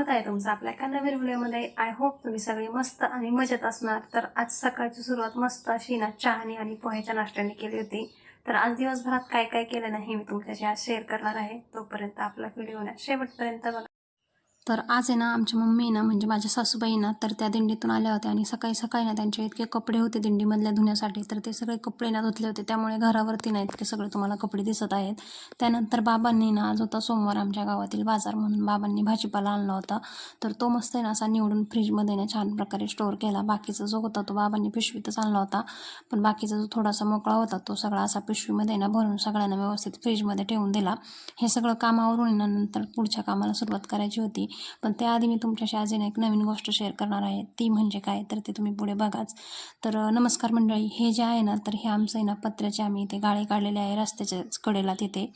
स्वागत आहे तुमचं आपल्या एका नवीन व्हिडिओमध्ये। आय होप तुम्ही सगळे मस्त आणि मजेत असणार। तर आज सकाळची सुरुवात मस्त अशी ना चहाने आणि पोह्याच्या नाश्त्याने केली होती। तर आज दिवसभरात काय काय केलं नाही मी तुमच्याशी आज शेअर करणार आहे। तोपर्यंत आपला व्हिडिओ ना शेवटपर्यंत बघा। तर आज आहे ना आमची मम्मी ना म्हणजे माझ्या सासूबाई ना तर त्या दिंडीतून आल्या होत्या आणि सकाळी सकाळी ना त्यांचे इतके कपडे होते दिंडीमधल्या धुण्यासाठी, तर ते सगळे कपडे ना धुतले होते, त्यामुळे घरावरती ना इतके सगळे तुम्हाला कपडे दिसत आहेत। त्यानंतर बाबांनी ना आज होता सोमवार आमच्या गावातील बाजार म्हणून बाबांनी भाजीपाला आणला होता, तर तो मस्त आहे ना असा निवडून फ्रीजमध्ये ना छान प्रकारे स्टोअर केला। बाकीचा जो होता तो बाबांनी पिशवीतच आणला होता, पण बाकीचा जो थोडासा मोकळा होता तो सगळा असा पिशवीमध्ये ना भरून सगळ्यांना व्यवस्थित फ्रीजमध्ये ठेवून दिला। हे सगळं कामावरून नंतर पुढच्या कामाला सुरुवात करायची होती, पण त्याआधी मी तुमच्याशी आज एक नवीन गोष्ट शेअर करणार आहे। ती म्हणजे काय तर ते तुम्ही पुढे बघाच। तर नमस्कार मंडळी, हे जे आहे ना तर हे आमचं आहे ना पत्र्याचे आम्ही इथे गाळे काढलेले आहे रस्त्याच्या कडेला तिथे।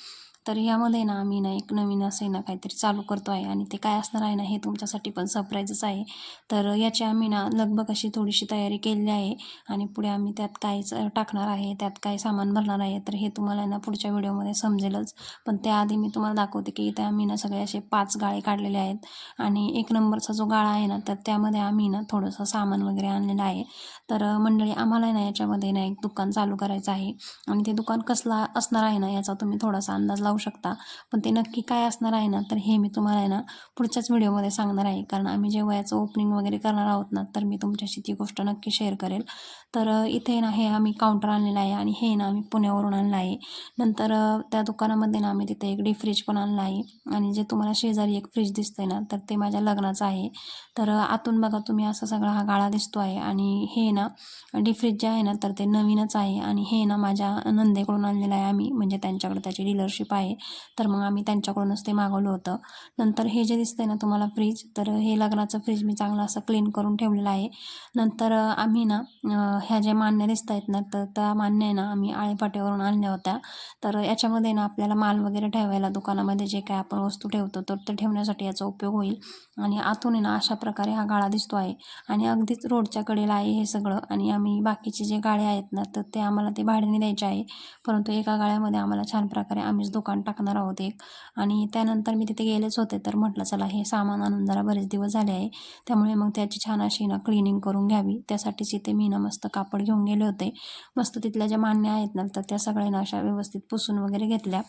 तर यामध्ये ना आम्ही ना एक नवीन असं ना काहीतरी चालू करतो आहे आणि ते काय असणार आहे ना हे तुमच्यासाठी पण सरप्राईजच आहे। तर याची आम्ही ना लगबग अशी थोडीशी तयारी केलेली आहे आणि पुढे आम्ही त्यात काहीच टाकणार आहे, त्यात काय सामान भरणार आहे, तर हे तुम्हाला ना पुढच्या व्हिडिओमध्ये समजेलच। पण त्याआधी मी तुम्हाला दाखवते की इथे आम्ही ना सगळे असे 5 गाळे काढलेले आहेत आणि 1 नंबरचा जो गाळा आहे ना तर त्यामध्ये आम्ही ना थोडंसं सामान वगैरे आणलेलं आहे। तर मंडळी आम्हाला ना याच्यामध्ये ना एक दुकान चालू करायचं आहे आणि ते दुकान कसला असणार आहे ना याचा तुम्ही थोडासा अंदाज लावू शकता, पण ते नक्की काय असणार आहे ना तर हे मी तुम्हाला ना पुढच्याच व्हिडिओमध्ये सांगणार आहे, कारण आम्ही जेव्हा याचं ओपनिंग वगैरे करणार आहोत ना तर मी तुमच्याशी ती गोष्ट नक्की शेअर करेल। तर इथे ना हे आम्ही काउंटर आणलेलं आहे आणि हे ना आम्ही पुण्यावरून आणलं आहे। नंतर त्या दुकानामध्ये ना आम्ही तिथे एक डीप फ्रीज पण आणलं आहे आणि जे तुम्हाला शेजारी एक फ्रीज दिसतंय ना तर ते माझ्या लग्नाचं आहे। तर आतून बघा तुम्ही असा सगळा हा गाळा दिसतो आहे आणि हे ना डीप फ्रीज जे आहे ना तर ते नवीनच आहे आणि हे ना माझ्या नंदेकडून आणलेलं आहे आम्ही, म्हणजे त्यांच्याकडे त्याची डीलरशिप आहे, तर मग आम्ही त्यांच्याकडूनच ते मागवलं होतं। नंतर हे जे दिसतंय ना तुम्हाला फ्रीज, तर हे लग्नाचं फ्रीज मी चांगलं असं क्लीन करून ठेवलेलं आहे। नंतर आम्ही ना ह्या ज्या मान्या दिसत आहेत ना तर त्या मान्या आहे ना आम्ही आळेपाट्यावरून आणल्या होत्या। तर याच्यामध्ये ना आपल्याला माल वगैरे ठेवायला दुकानामध्ये जे काय आपण वस्तू ठेवतो तर ते ठेवण्यासाठी याचा उपयोग होईल। आणि आतून आहे ना अशा प्रकारे हा गाळा दिसतो आहे आणि अगदीच रोडच्या कडेला आहे हे सगळं। आणि आम्ही बाकीचे जे गाळे आहेत ना तर ते आम्हाला ते भाड्याने द्यायचे आहे, परंतु एका गाळ्यामध्ये आम्हाला छान प्रकारे आम्हीच दुकान टाकणार आहोत एक। आणि त्यानंतर मी तिथे गेलेच होते, तर म्हटलं चला हे सामान आणून जरा बरेच दिवस झाले आहे, त्यामुळे मग त्याची छान अशी ना क्लिनिंग करून घ्यावी, त्यासाठीच इथे मी ना मस्त कापड घेऊन गेले होते। मस्त तिथल्या ज्या मान्या आहेत ना तर त्या सगळ्यांना अशा व्यवस्थित पुसून वगैरे घेतल्या।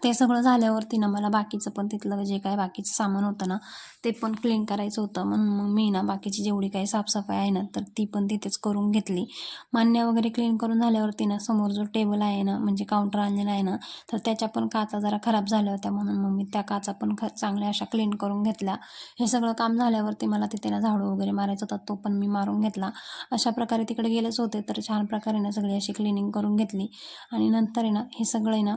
ते सगळं झाल्यावरती ना मला बाकीचं पण तिथलं जे काय बाकीचं सामान होतं ना ते पण क्लीन करायचं होतं, म्हणून मग मी ना बाकीची जेवढी काही साफसफाई आहे ना तर ती पण तिथेच करून घेतली। मान्या वगैरे क्लीन करून झाल्यावरती ना समोर जो टेबल आहे ना म्हणजे काउंटर आणलेला आहे ना तर त्याच्या पण काचा जरा खराब झाल्या होत्या, म्हणून मग मी त्या काचा पण चांगल्या अशा क्लीन करून घेतल्या। हे सगळं काम झाल्यावरती मला तिथे ना झाडू वगैरे मारायचा होता, तो पण मी मारून घेतला। अशा प्रकारे तिकडे गेलेच होते, तर छान प्रकारे ना सगळी अशी क्लिनिंग करून घेतली आणि नंतर आहे ना हे सगळे ना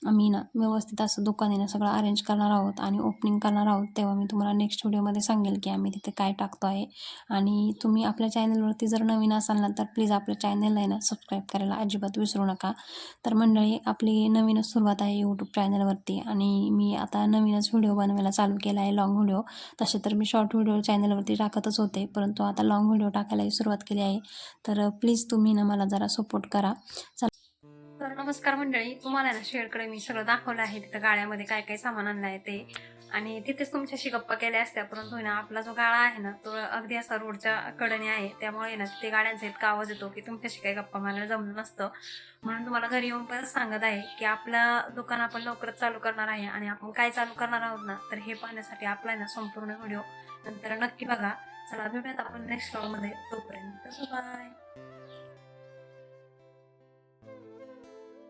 आम्ही ना व्यवस्थित असं दुकानाने सगळं अरेंज करणार आहोत आणि ओपनिंग करणार आहोत। तेव्हा मी तुम्हाला नेक्स्ट व्हिडिओमध्ये सांगेल की आम्ही तिथे काय टाकतो आहे। आणि तुम्ही आपल्या चॅनलवरती जर नवीन असाल ना तर प्लीज आपल्या चॅनलला आहे ना सबस्क्राईब करायला अजिबात विसरू नका। तर मंडळी आपली नवीनच सुरुवात आहे यूट्यूब चॅनलवरती आणि मी आता नवीनच व्हिडिओ बनवायला चालू केला आहे, लॉंग व्हिडिओ। तसे तर मी शॉर्ट व्हिडिओ चॅनलवरती टाकतच होते, परंतु आता लॉंग व्हिडिओ टाकायलाही सुरुवात केली आहे, तर प्लीज तुम्ही ना मला जरा सपोर्ट करा। तर नमस्कार मंडळी, तुम्हाला ना शेअरकडे मी सगळं दाखवलं आहे, तिथं गाळ्यामध्ये काय काय सामान आणलं आहे ते, आणि तिथेच तुमच्याशी गप्पा केल्या असत्या, परंतु ना आपला जो गाळा आहे ना तो अगदी असा रोडच्या कडेने आहे, त्यामुळे ना तिथे गाड्यांचा इतका आवाज येतो की तुमच्याशी काही गप्पा मारायला जमलं नसतं। म्हणून तुम्हाला घरी येऊन परत सांगत आहे की आपलं दुकान आपण लवकरच चालू करणार आहे आणि आपण काय चालू करणार आहोत ना तर हे पाहण्यासाठी आपला ना संपूर्ण व्हिडिओ नंतर नक्की बघा। चला भेटूयात आपण नेक्स्ट व्लॉगमध्ये, तोपर्यंत बाय।